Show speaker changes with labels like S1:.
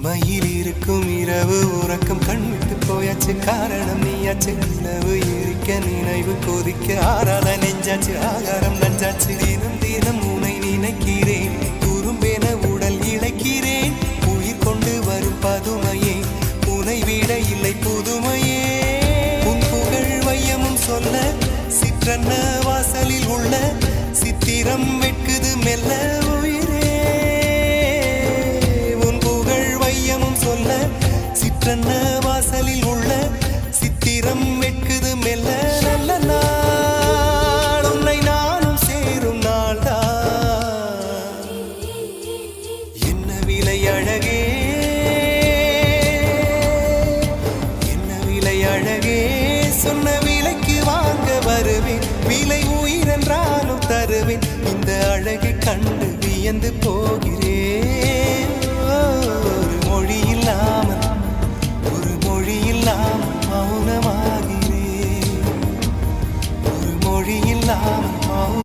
S1: இமையில் இருக்கும் இரவு உறக்கம் கண்விட்டு போயாச்சு காரணம் நீயாச்சு நிலவு எரிக்க நினைவு கொதிக்க ஆறாத நெஞ்சாச்சு ஆகாரம் நஞ்சாச்சு தினம் தினம் உனை நினைக்கிறேன் குறும்பென உடல் இழைக்கிறேன் உயிர் கொண்டு வரும் பதுமையே உனை விட இல்லை புதுமையே உன் புகழ் வையமும் சொல்ல சிற்றன்ன வாசலில் உள்ள சித்திரம் வெட்குது மெல்ல உயிரே உன் புகழ் வையமும் சொல்ல சிற்றன்ன வாசலில் உள்ள சித்திரம் வெட்குது மெல்ல நல்ல நாள் உன்னை நானும் சேரும் நாள்தான் என்ன விலை அழகே என்ன விலை அழகே சொன்ன விலைக்கு வாங்க வருவேன் விலை உயிரென்றாலும் தருவேன் இந்த அழகை கண்டு வியந்து போகிறேன் ஒரு மொழி இல்லாமல் மௌனமாகிறேன் ஒரு மொழி இல்லாமல்